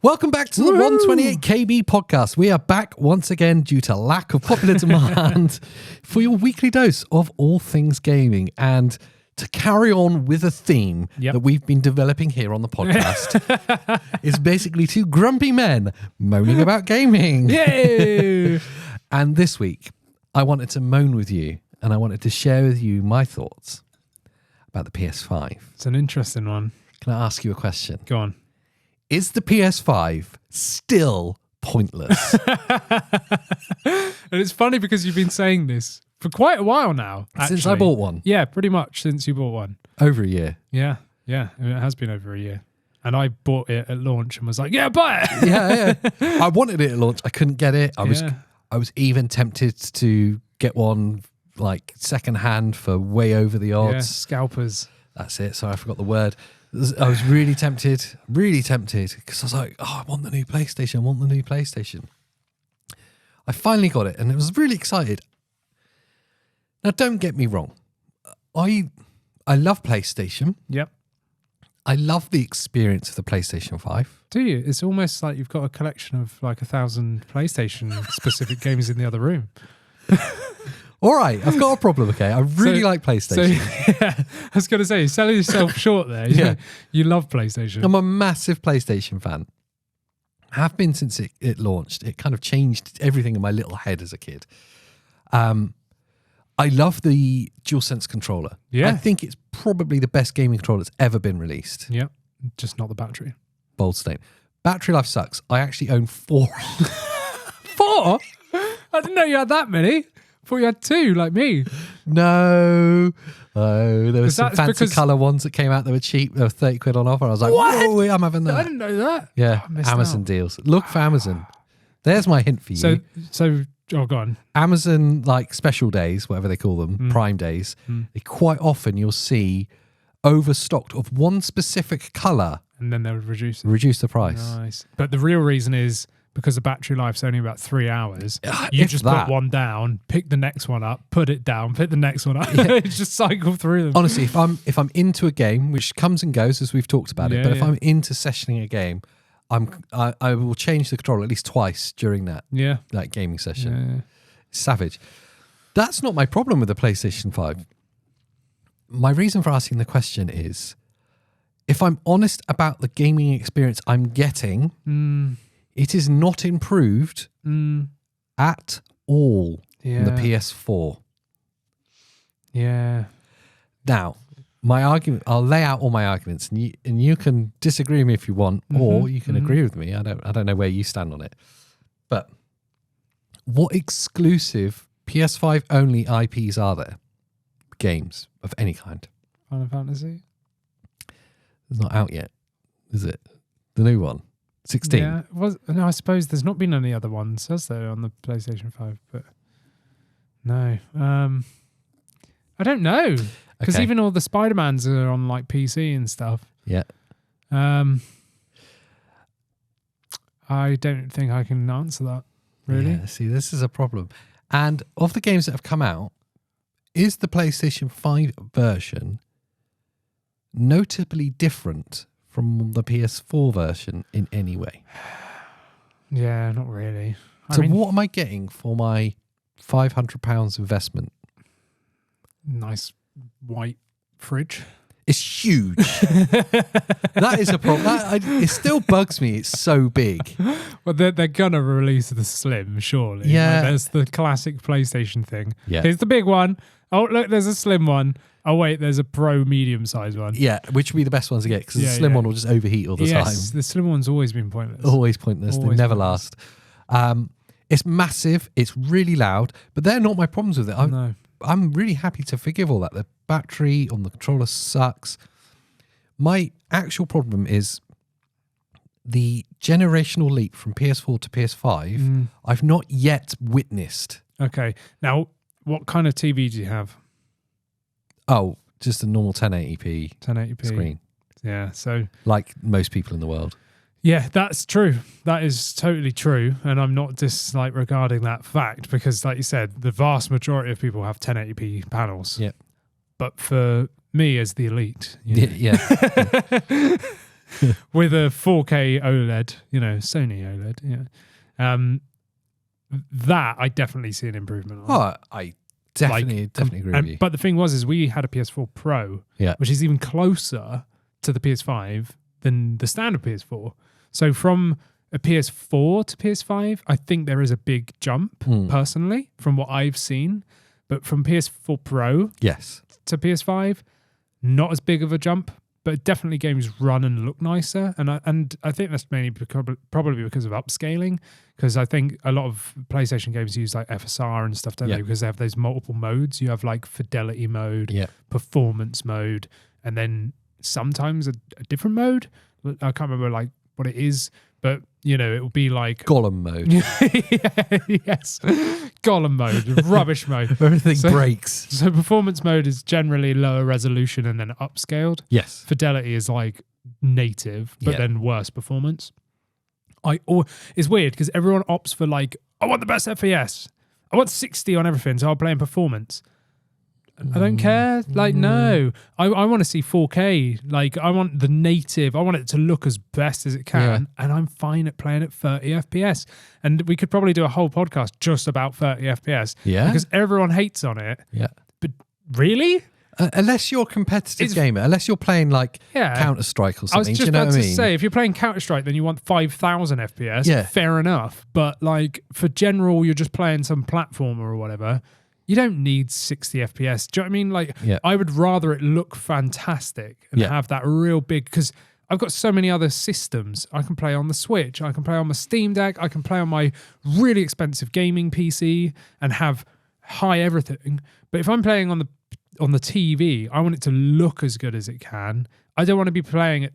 Welcome back to the 128 KB podcast. We are back once again due to lack of popular demand for your weekly dose of all things gaming. And to carry on with a theme that we've been developing here on the podcast is basically two grumpy men moaning about gaming. Yay! And this week, I wanted to moan with you and I wanted to share with you my thoughts about the PS5. It's an interesting one. Can I ask you a question? Go on. Is the PS5 still pointless? And it's funny because you've been saying this for quite a while now. Since I bought one. Yeah, pretty much since you bought one. Over a year. Yeah. I mean, it has been over a year. And I bought it at launch and was like, yeah, buy it. Yeah. I wanted it at launch. I couldn't get it. I was even tempted to get one like second hand for way over the odds. Yeah, scalpers. That's it. Sorry, I forgot the word. I was really tempted because I was like, I want the new PlayStation. I finally got it and I was really excited. Now, don't get me wrong. I love PlayStation. Yep. I love the experience of the PlayStation 5. Do you? It's almost like you've got a collection of like 1,000 PlayStation specific games in the other room. All right, I've got a problem, okay? I really like PlayStation. So, yeah, I was going to say, you're selling yourself short there. You love PlayStation. I'm a massive PlayStation fan. I have been since it launched. It kind of changed everything in my little head as a kid. I love the DualSense controller. Yeah. I think it's probably the best gaming controller that's ever been released. Yep, just not the battery. Bold statement. Battery life sucks. I actually own 4. 4? I didn't know you had that many. I thought you had 2, like me. No. Oh, there were some fancy colour ones that came out that were cheap. They were 30 quid on offer. I was like, whoa, I'm having that. I didn't know that. Yeah, Amazon deals. Look for Amazon. There's my hint for you. So, go on. Amazon, like special days, whatever they call them, Prime days, they quite often you'll see overstocked of one specific colour. And then they'll reduce it. Reduce the price. Nice. But the real reason is because the battery life's only about 3 hours. You just put one down, pick the next one up, put it down, pick the next one up. Yeah. Just cycle through them. Honestly, if I'm into a game, which comes and goes as we've talked about it, but if I'm into sessioning a game, I will change the controller at least twice during that gaming session. Yeah. Savage. That's not my problem with the PlayStation 5. My reason for asking the question is, if I'm honest about the gaming experience I'm getting, it is not improved at all on the PS4. Yeah. Now, my argument, I'll lay out all my arguments, and you can disagree with me if you want, or you can agree with me. I don't know where you stand on it. But what exclusive PS5 only IPs are there? Games of any kind. Final Fantasy? It's not out yet, is it? The new one. 16. Yeah. No, I suppose there's not been any other ones, has there, on the PlayStation 5? But no. I don't know. Because even all the Spider-Mans are on like PC and stuff. Yeah. I don't think I can answer that, really. Yeah, see, this is a problem. And of the games that have come out, is the PlayStation 5 version notably different from the PS4 version in any way? Yeah, not really. So what am I getting for my £500 investment? Nice white fridge. It's huge. That is a problem. It still bugs me. It's so big. Well, they're going to release the Slim, surely. Yeah. Like, there's the classic PlayStation thing. Yeah. Here's the big one. Oh, look, there's a slim one. Oh, wait, there's a Pro medium-sized one. Yeah, which would be the best ones to get because the slim one will just overheat all the time. Yes, the slim one's always been pointless. Always pointless. They never last. It's massive. It's really loud, but they're not my problems with it. I'm really happy to forgive all that. The battery on the controller sucks. My actual problem is the generational leap from PS4 to PS5. I've not yet witnessed. Okay. Now, what kind of TV do you have? Oh, just a normal 1080p 1080p screen. Yeah, so like most people in the world. Yeah, that's true. That is totally true. And I'm not regarding that fact because, like you said, the vast majority of people have 1080p panels. Yeah. But for me as the elite, Yeah. with a 4K OLED, Sony OLED. Yeah. That I definitely see an improvement on. Oh, I definitely agree with you. But the thing is we had a PS4 Pro, which is even closer to the PS5 than the standard PS4. So from a PS4 to PS5, I think there is a big jump, personally, from what I've seen. But from PS4 Pro to PS5, not as big of a jump. But definitely games run and look nicer. And I think that's mainly probably because of upscaling. Because I think a lot of PlayStation games use like FSR and stuff, don't they? Because they have those multiple modes. You have like fidelity mode, performance mode, and then sometimes a different mode. I can't remember like what it is, but it will be like Gollum mode. Yes, Gollum mode, rubbish mode. Everything breaks. So performance mode is generally lower resolution and then upscaled. Yes. Fidelity is like native, but then worse performance. It's weird because everyone opts for like, I want the best FPS. I want 60 on everything, so I'll play in performance. I don't care. Like, no. I want to see 4K. Like, I want the native. I want it to look as best as it can. And I'm fine at playing at 30 FPS. And we could probably do a whole podcast just about 30 FPS. Yeah. Because everyone hates on it. Yeah. But really? Unless you're a competitive gamer, unless you're playing like Counter-Strike or something. I was just about to say, if you're playing Counter-Strike, then you want 5,000 FPS. Yeah. Fair enough. But like, for general, you're just playing some platformer or whatever. You don't need 60 FPS. Do you know what I mean? Like, I would rather it look fantastic and have that real big, because I've got so many other systems. I can play on the Switch. I can play on my Steam Deck. I can play on my really expensive gaming PC and have high everything. But if I'm playing on the TV, I want it to look as good as it can. I don't want to be playing at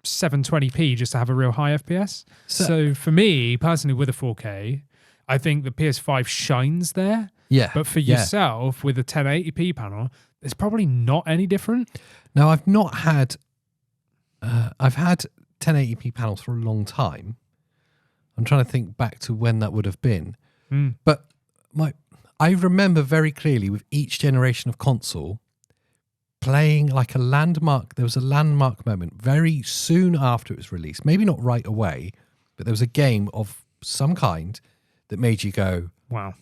720p just to have a real high FPS. So for me, personally, with a 4K, I think the PS5 shines there. Yeah. But for yourself, with a 1080p panel, it's probably not any different. No, I've not had... I've had 1080p panels for a long time. I'm trying to think back to when that would have been. But I remember very clearly with each generation of console playing like a landmark. There was a landmark moment very soon after it was released. Maybe not right away, but there was a game of some kind that made you go, wow.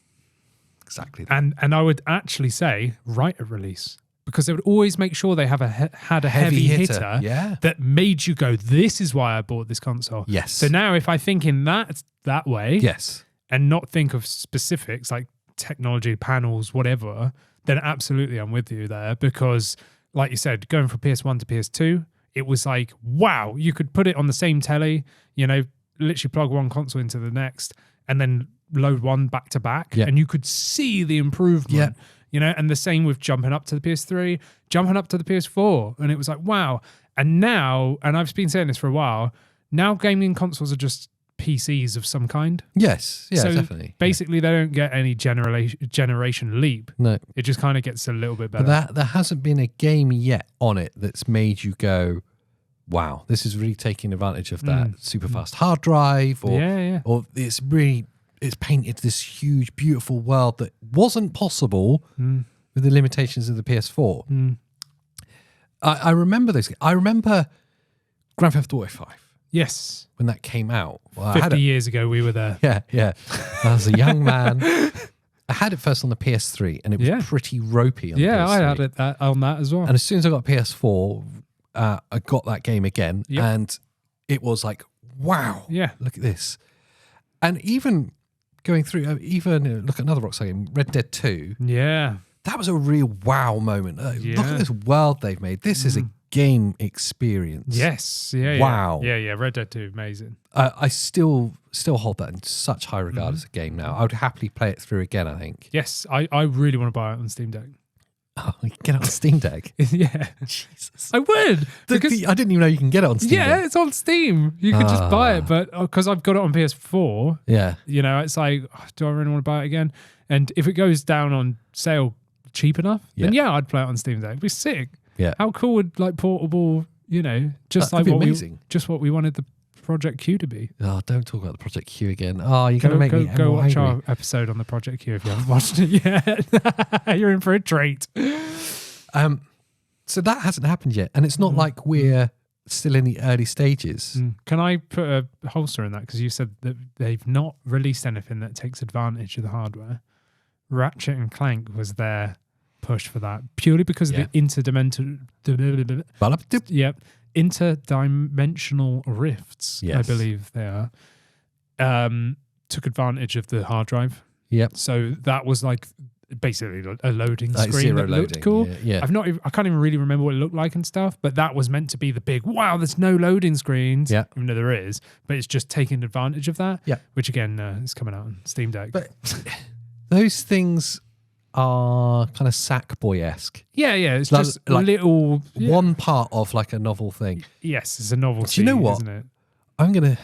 Exactly that. And I would actually say right at release, because they would always make sure they had a heavy hitter that made you go, this is why I bought this console. Yes. So now if I think in that way, and not think of specifics like technology, panels, whatever, then absolutely I'm with you there. Because like you said, going from PS1 to PS2, it was like, wow, you could put it on the same telly, literally plug one console into the next and then load one back to back, and you could see the improvement. And the same with jumping up to the PS3, jumping up to the PS4, and it was like, wow. And now, and I've been saying this for a while, now gaming consoles are just PCs of some kind. Yes, yeah, so definitely. Basically, they don't get any generation leap. No, it just kind of gets a little bit better. But there hasn't been a game yet on it that's made you go, wow, this is really taking advantage of that super fast hard drive, or it's painted this huge, beautiful world that wasn't possible with the limitations of the PS4. I remember those. I remember Grand Theft Auto 5. Yes. When that came out. Well, 50 years ago, we were there. Yeah. I was a young man. I had it first on the PS3, and it was pretty ropey on the PS3. Yeah, I had it on that as well. And as soon as I got PS4, I got that game again, and it was like, wow, look at this. And even... going through, look at another Rockstar game, Red Dead 2. Yeah. That was a real wow moment. Look at this world they've made. This is a game experience. Yes. Yeah. Wow. Yeah. Red Dead 2, amazing. I still hold that in such high regard as a game now. I would happily play it through again, I think. Yes. I really want to buy it on Steam Deck. Oh, you can get it on Steam Deck? Yeah. Jesus. I would. Because I didn't even know you can get it on Steam Deck. Yeah, it's on Steam. You could just buy it. But because I've got it on PS4, it's like, do I really want to buy it again? And if it goes down on sale cheap enough, then I'd play it on Steam Deck. It'd be sick. Yeah. How cool would like portable, just like what we wanted the Project Q to be. Oh, don't talk about the Project Q again. Oh, you're going to make me go watch angry. our episode on the Project Q if you haven't watched it yet. You're in for a treat. So that hasn't happened yet, and it's not like we're still in the early stages. Can I put a holster in that? Because you said that they've not released anything that takes advantage of the hardware. Ratchet and Clank was their push for that, purely because of the interdimensional rifts, I believe they are, took advantage of the hard drive. Yep. So that was like basically a loading like screen that loading. looked cool. Yeah. I can't even really remember what it looked like and stuff, but that was meant to be the big, wow, there's no loading screens, even though there is, but it's just taking advantage of that, which again is coming out on Steam Deck. But those things are kind of Sackboy-esque. Yeah, it's just like little... one part of like a novel thing. Yes, it's a novelty, do you know what? Isn't it?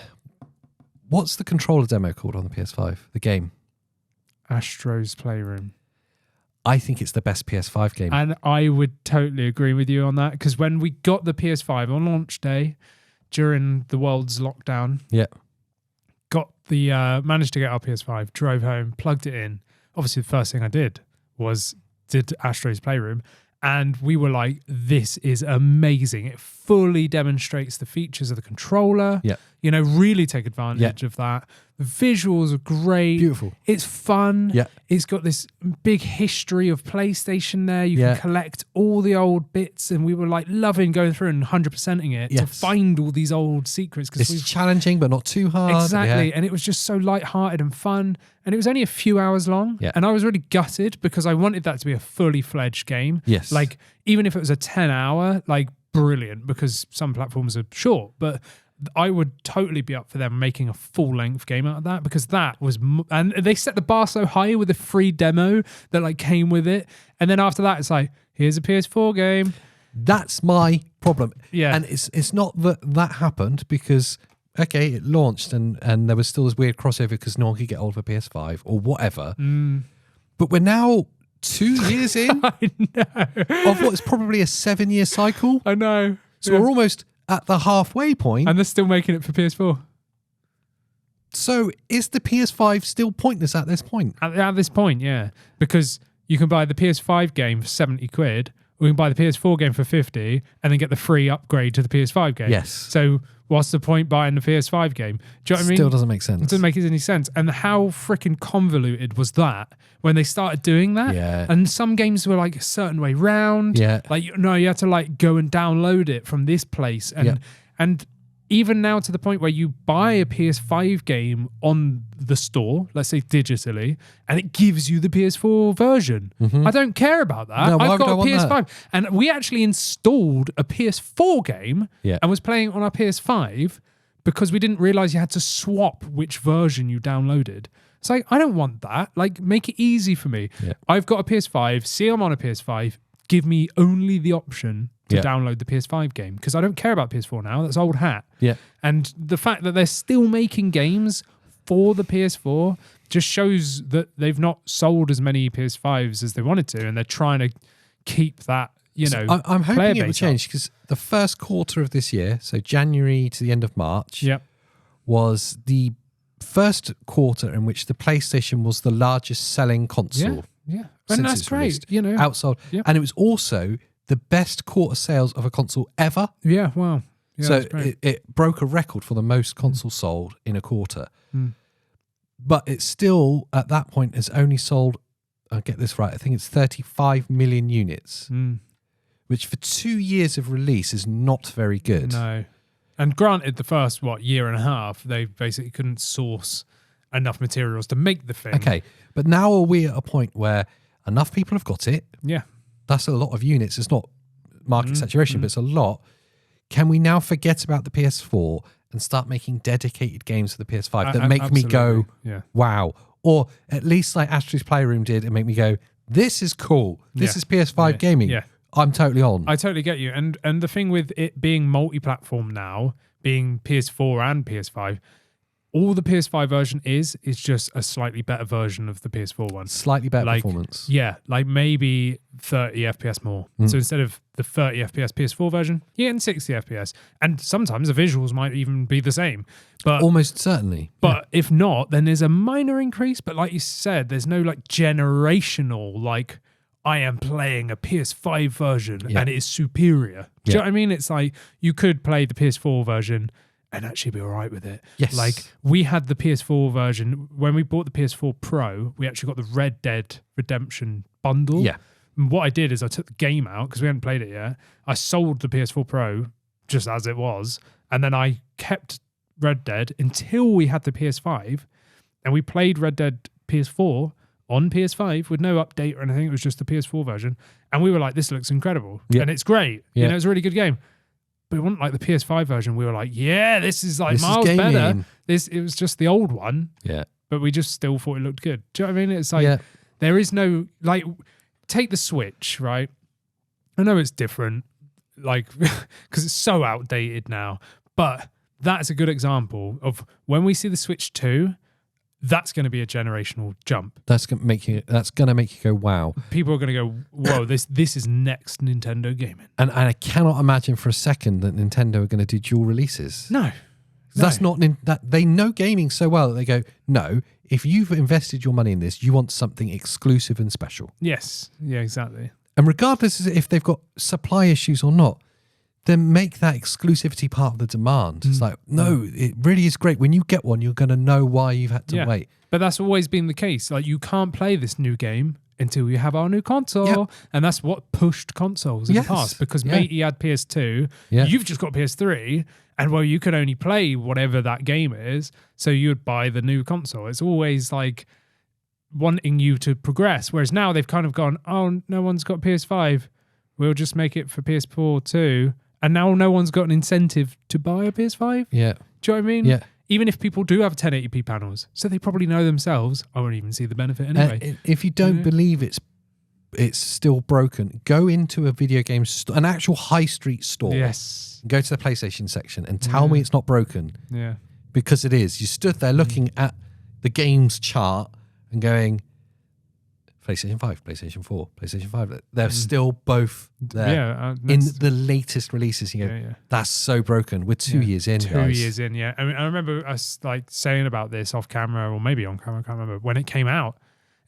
What's the controller demo called on the PS5? The game? Astro's Playroom. I think it's the best PS5 game. And I would totally agree with you on that, because when we got the PS5 on launch day, during the world's lockdown, managed to get our PS5, drove home, plugged it in. Obviously, the first thing I did Astro's Playroom, and we were like, this is amazing. It fully demonstrates the features of the controller. Really take advantage of that. The visuals are great. Beautiful. It's fun. It's got this big history of PlayStation there. You can collect all the old bits, and we were like loving going through and 100%ing it to find all these old secrets. It's challenging, but not too hard. Exactly. And it was just so lighthearted and fun. And it was only a few hours long. And I was really gutted because I wanted that to be a fully fledged game. Yes. Like, even if it was a 10-hour, like, brilliant, because some platforms are short, but I would totally be up for them making a full-length game out of that, because that was... and they set the bar so high with a free demo that, like, came with it. And then after that, it's like, here's a PS4 game. That's my problem. Yeah. And it's not that happened because... okay, it launched and there was still this weird crossover because no one could get hold of a PS5 or whatever. But we're now 2 years in of what's probably a 7-year cycle. I know. So we're almost at the halfway point. And they're still making it for PS4. So is the PS5 still pointless at this point? At this point, yeah. Because you can buy the PS5 game for 70 quid, or you can buy the PS4 game for 50 and then get the free upgrade to the PS5 game. Yes. So what's the point buying the PS5 game? Do you know what I mean? Still doesn't make sense. It doesn't make any sense. And how freaking convoluted was that when they started doing that? Yeah. And some games were like a certain way round. Yeah. Like, no, you had to like go and download it from this place. And even now to the point where you buy a PS5 game on the store, let's say digitally, and it gives you the PS4 version. I don't care about that. No, I've got a PS5. That? And we actually installed a PS4 game and was playing it on our PS5 because we didn't realize you had to swap which version you downloaded. It's like, I don't want that. Like, make it easy for me. I've got a PS5. See, I'm on a PS5. Give me only the option to download the PS5 game, because I don't care about PS4 now. That's old hat. And the fact that they're still making games for the PS4 just shows that they've not sold as many PS5s as they wanted to, and they're trying to keep that, I'm hoping it will change, because the first quarter of this year, so January to the end of March, was the first quarter in which the PlayStation was the largest selling console. And that's great, outsold. And it was also the best quarter sales of a console ever. Wow. So it broke a record for the most consoles sold in a quarter. But it still, at that point, has only sold, I'll get this right, I think it's 35 million units, which for 2 years of release is not very good. No. And granted, the first, year and a half, they basically couldn't source enough materials to make the thing. Okay, but now are we at a point where enough people have got it? Yeah. That's a lot of units. It's not market saturation, but it's a lot. Can we now forget about the PS4 and start making dedicated games for the PS5 that make me go, wow? Or at least like Astro's Playroom did, and make me go, this is cool. This is PS5 gaming. I'm totally on. I totally get you. And the thing with it being multi-platform now, being PS4 and PS5, all the PS5 version is just a slightly better version of the PS4 one. Slightly better performance. Yeah, like maybe 30 FPS more. So instead of the 30 FPS PS4 version, you're getting 60 FPS. And sometimes the visuals might even be the same. But almost certainly. But if not, then there's a minor increase. But like you said, there's no like generational, like, I am playing a PS5 version and it is superior. Do you know what I mean? It's like you could play the PS4 version and actually be all right with it. Yes. Like we had the PS4 version. When we bought the PS4 Pro, we actually got the Red Dead Redemption bundle. Yeah. And what I did is I took the game out because we hadn't played it yet. I sold the PS4 Pro just as it was. And then I kept Red Dead until we had the PS5. And we played Red Dead PS4 on PS5 with no update or anything. It was just the PS4 version. And we were like, this looks incredible. Yeah. And it's great. Yeah. You know, it's a really good game. But it wasn't like the PS5 version. We were like, yeah, this is like This is miles better. gaming. It was just the old one. Yeah. But we just still thought it looked good. Do you know what I mean? It's like, there is no, like, take the Switch, right? I know it's different, like, because it's so outdated now. But that's a good example of when we see the Switch 2, that's going to be a generational jump. That's going to make you go, wow. People are going to go, whoa, this is next Nintendo gaming. And I cannot imagine for a second that Nintendo are going to do dual releases. No. That's not that they know gaming so well that they go, no, if you've invested your money in this, you want something exclusive and special. Yes. Yeah, exactly. And regardless of if they've got supply issues or not, then make that exclusivity part of the demand. It's like, no, it really is great. When you get one, you're going to know why you've had to wait. But that's always been the case. Like, you can't play this new game until we have our new console. Yep. And that's what pushed consoles in the past. Because matey had PS2, you've just got PS3, and well, you could only play whatever that game is, so you would buy the new console. It's always like wanting you to progress. Whereas now they've kind of gone, oh, no one's got PS5. We'll just make it for PS4 too. And now no one's got an incentive to buy a PS5. Yeah. Do you know what I mean? Yeah. Even if people do have 1080p panels. So they probably know themselves, I won't even see the benefit anyway. If you don't believe it's still broken, go into a video game store, an actual high street store. Yes. Go to the PlayStation section and tell me it's not broken. Yeah. Because it is. You stood there looking at the games chart and going, PlayStation 5, PlayStation 4, PlayStation 5. They're still both there in the latest releases. You go, that's so broken. We're 2 years in, guys. 2 years in, yeah. I mean, I remember us like saying about this off camera or maybe on camera, I can't remember, when it came out.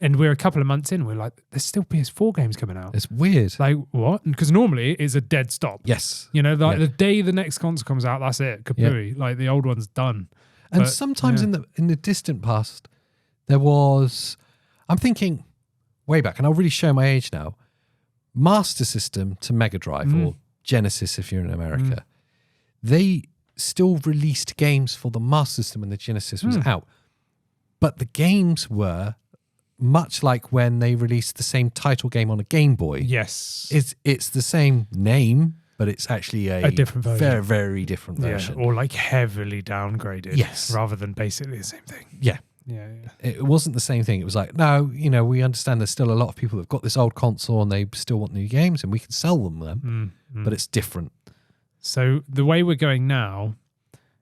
And we're a couple of months in, we're like, there's still PS4 games coming out. It's weird. Like, what? Because normally it's a dead stop. Yes. You know, like the day the next console comes out, that's it. Kapooey. Like, the old one's done. And sometimes in the distant past, there was, I'm thinking way back, and I'll really show my age now, Master System to Mega Drive or Genesis if you're in America, they still released games for the Master System when the Genesis was out. But the games were much like when they released the same title game on a Game Boy. Yes. It's the same name, but it's actually a different version. Very, very different version. Or like heavily downgraded. Yes. Rather than basically the same thing. Yeah. Yeah. It wasn't the same thing. It was like, no, we understand there's still a lot of people that have got this old console and they still want new games and we can sell them, but it's different. So the way we're going now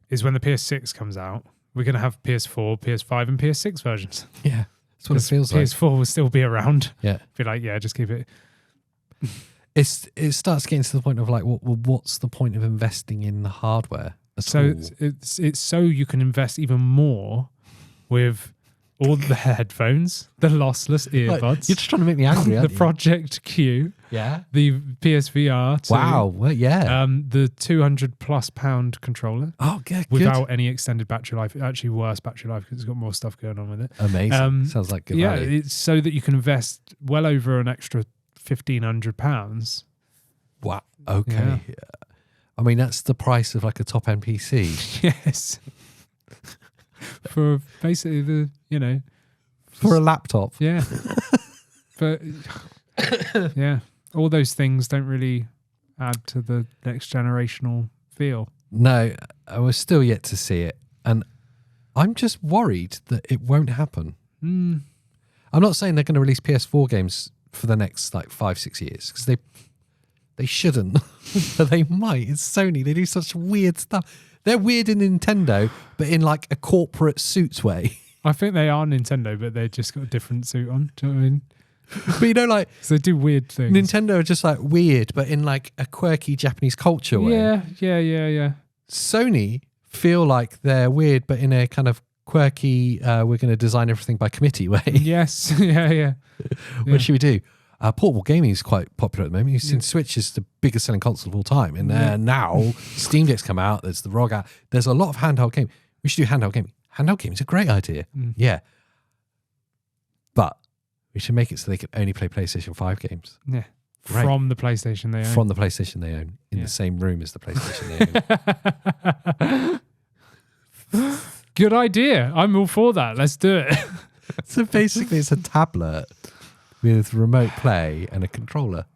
is when the PS6 comes out, we're going to have PS4, PS5 and PS6 versions. Yeah. That's what it feels like. PS4 will still be around. Yeah. Be like, just keep it. It starts getting to the point of like, what's the point of investing in the hardware? So it's so you can invest even more with all the headphones, the lossless earbuds. Like, you're just trying to make me angry, aren't the you? Project Q. Yeah. The PSVR 2. Wow. Well, yeah. The £200+ controller. Oh, yeah, without any extended battery life. Actually, worse battery life because it's got more stuff going on with it. Amazing. Sounds like good value. It's so that you can invest well over an extra £1,500. Wow. Okay. Yeah. I mean, that's the price of like a top-end PC. Yes. For basically for a laptop. Yeah. But yeah, all those things don't really add to the next generational feel. No, I was still yet to see it. And I'm just worried that it won't happen. I'm not saying they're going to release PS4 games for the next like 5-6 years because they shouldn't, but they might. It's Sony. They do such weird stuff. They're weird in Nintendo, but in like a corporate suits way. I think they are Nintendo, but they just got a different suit on. Do you know what I mean? But like... So they do weird things. Nintendo are just like weird, but in like a quirky Japanese culture way. Yeah. Sony feel like they're weird, but in a kind of quirky, we're going to design everything by committee way. Yes. Yeah. What should we do? Portable gaming is quite popular at the moment. You've seen Switch is the biggest selling console of all time. And now Steam Deck's come out. There's the ROG out. There's a lot of handheld gaming. We should do handheld gaming. Handheld gaming is a great idea. Yeah. But we should make it so they can only play PlayStation 5 games. Yeah. Right. From the PlayStation they own. From the PlayStation they own. In the same room as the PlayStation they own. Good idea. I'm all for that. Let's do it. So basically it's a tablet with remote play and a controller.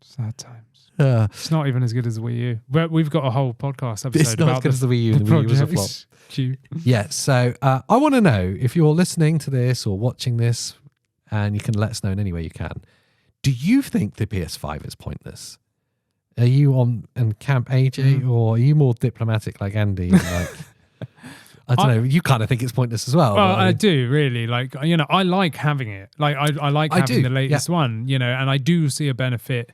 Sad times. It's not even as good as the Wii U. But we've got a whole podcast episode it's not about as good as the Wii U. The Wii U was a flop. Yeah, so I want to know if you're listening to this or watching this, and you can let us know in any way you can. Do you think the PS5 is pointless? Are you on camp AJ, or are you more diplomatic like Andy? Like, I don't know. You kind of think it's pointless as well. Well, I do really. Like, you know, I like having it. Like, I like having the latest one. You know, and I do see a benefit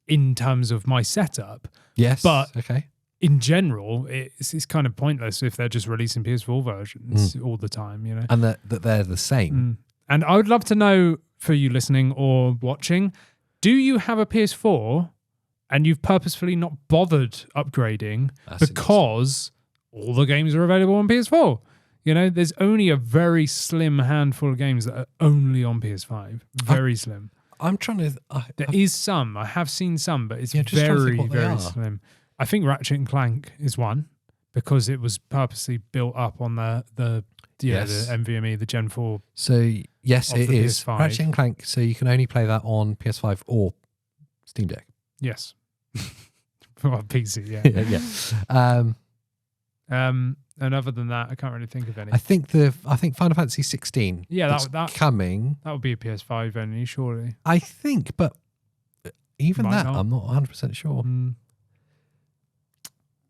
in terms of my setup. Yes, but okay. In general, it's kind of pointless if they're just releasing PS4 versions all the time. You know, and that they're the same. And I would love to know, for you listening or watching, do you have a PS4 and you've purposefully not bothered upgrading because all the games are available on PS4? You know, there's only a very slim handful of games that are only on PS5. Very slim. I'm trying to... There is some. I have seen some, but it's very slim. I think Ratchet and Clank is one because it was purposely built up on the NVMe, the Gen 4. So, yes, it is. PS5. Ratchet and Clank, so you can only play that on PS5 or Steam Deck. Yes. Well, PC, yeah. And other than that, I can't really think of any. I think Final Fantasy 16. Yeah, that's coming. That would be a PS5 only, surely. I think, but even Might that, not. I'm not 100% sure.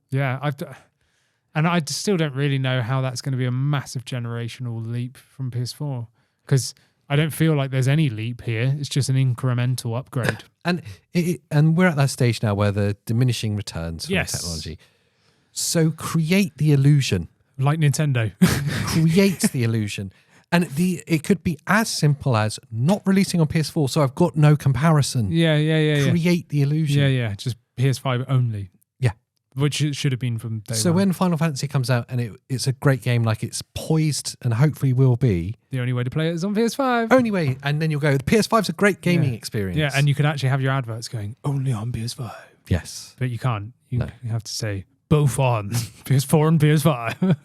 Yeah, and I still don't really know how that's going to be a massive generational leap from PS4, because I don't feel like there's any leap here. It's just an incremental upgrade. And we're at that stage now where the diminishing returns from technology. So create the illusion. Like Nintendo. Create the illusion. And it could be as simple as not releasing on PS4, so I've got no comparison. Yeah. Create the illusion. Yeah. Just PS5 only. Yeah. Which it should have been from day So one. when Final Fantasy comes out and it's a great game, like it's poised and hopefully will be. The only way to play it is on PS5. Only way. And then you'll go, the PS5's a great gaming experience. Yeah, and you can actually have your adverts going, only on PS5. Yes. But you can't. You have to say, both on PS4 and PS5.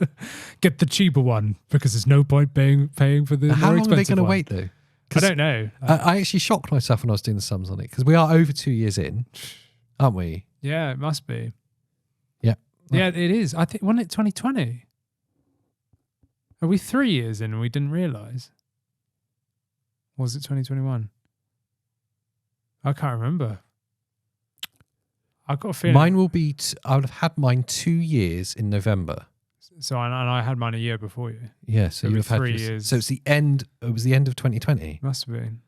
Get the cheaper one, because there's no point paying for the How more long are they expensive going to one. wait, though? I don't know. I actually shocked myself when I was doing the sums on it, because we are over 2 years in, aren't we? Yeah, it must be. Yeah. Yeah, it is. I think, wasn't it 2020? Are we 3 years in and we didn't realise? Or was it 2021? I can't remember. I've got a feeling. Mine will be, I would have had mine 2 years in November. So, and I had mine a year before you. Yeah, so It'll you be have had 3 years. So it's the end, it was the end of 2020. Must have been.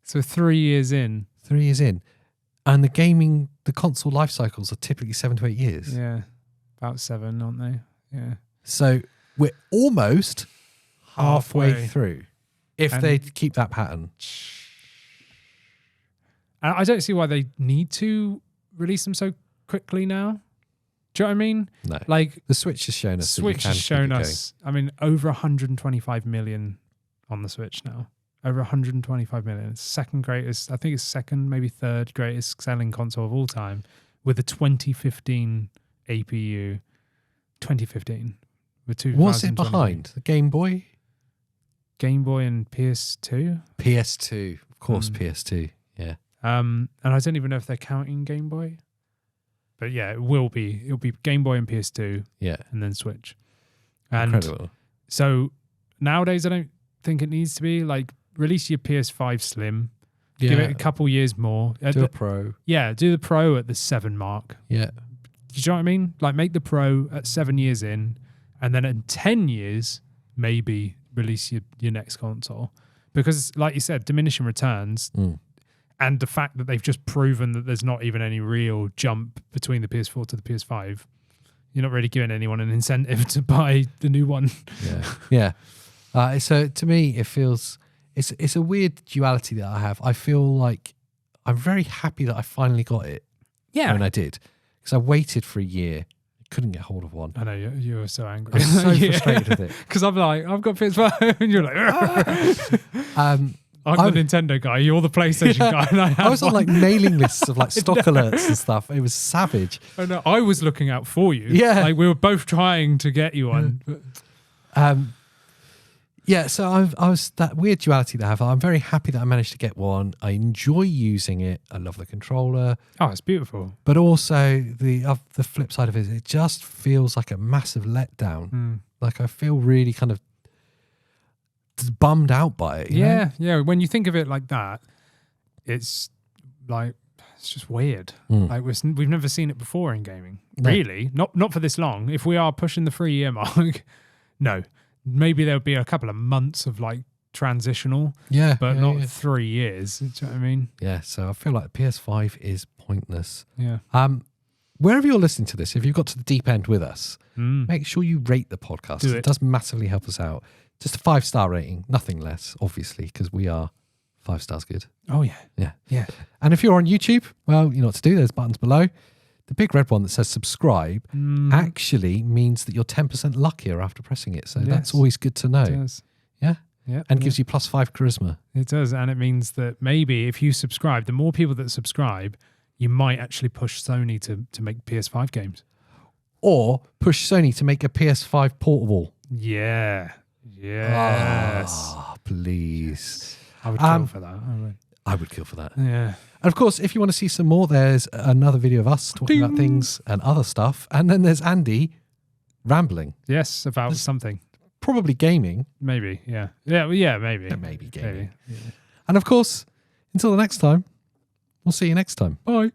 So 3 years in. 3 years in. And the console life cycles are typically 7 to 8 years. Yeah. About 7, aren't they? Yeah. So we're almost halfway through. If And- they keep that pattern. And I don't see why they need to release them so quickly now. Do you know what I mean? No. Like, The Switch has shown us. Switch has shown us, I mean, over 125 million on the Switch now. Over 125 million. It's second greatest, I think it's second, maybe third greatest selling console of all time, with a 2015 APU. 2015. With 2023. What's it behind? The Game Boy? Game Boy and PS2? PS2. Of course, PS2. Yeah. And I don't even know if they're counting Game Boy. But yeah, it will be. It'll be Game Boy and PS2. Yeah. And then Switch. And Incredible. so nowadays, I don't think it needs to be. Like, release your PS5 Slim. Yeah. Give it a couple years more. Do a Pro. Yeah, do the Pro at the 7 mark. Yeah. Do you know what I mean? Like, make the Pro at 7 years in, and then in 10 years, maybe release your next console. Because, like you said, diminishing returns, and the fact that they've just proven that there's not even any real jump between the PS4 to the PS5, you're not really giving anyone an incentive to buy the new one. Yeah. Yeah. So to me, it feels it's a weird duality that I have. I feel like I'm very happy that I finally got it. Yeah. When I did. Because I waited for a year. Couldn't get hold of one. I know, you were so angry. I was so frustrated with it. Because I'm like, I've got PS5. And you're like, I'm the Nintendo guy. You're the PlayStation guy. And I was on like mailing lists of like stock alerts and stuff. It was savage. I know. I was looking out for you. Yeah. Like we were both trying to get you one. Yeah, so I was that weird duality that I have. I'm very happy that I managed to get one. I enjoy using it. I love the controller. Oh, it's beautiful. But also the flip side of it, it just feels like a massive letdown. Like I feel really kind of bummed out by it. You know? Yeah. When you think of it like that, it's like it's just weird. Like we've never seen it before in gaming. No. Really, not for this long. If we are pushing the 3-year mark, no. Maybe there'll be a couple of months of like transitional, but not 3 years. Do you know what I mean? Yeah, so I feel like the PS5 is pointless. Yeah. Wherever you're listening to this, if you've got to the deep end with us, make sure you rate the podcast. It does massively help us out. Just a 5-star rating, nothing less, obviously, because we are 5 stars good. Oh, yeah. Yeah. And if you're on YouTube, well, you know what to do. There's buttons below. The big red one that says subscribe actually means that you're 10% luckier after pressing it. So that's always good to know. It does. Yeah? And gives you +5 charisma. It does. And it means that maybe if you subscribe, the more people that subscribe, you might actually push Sony to make PS5 games. Or push Sony to make a PS5 portable. Yeah. Yes. Oh, please. I would kill for that. I would kill for that. Yeah. And of course, if you want to see some more, there's another video of us talking about things and other stuff. And then there's Andy rambling. Yes, about something. Probably gaming. Maybe, yeah. Maybe. Maybe gaming. Maybe, yeah. And of course, until the next time, we'll see you next time. Bye.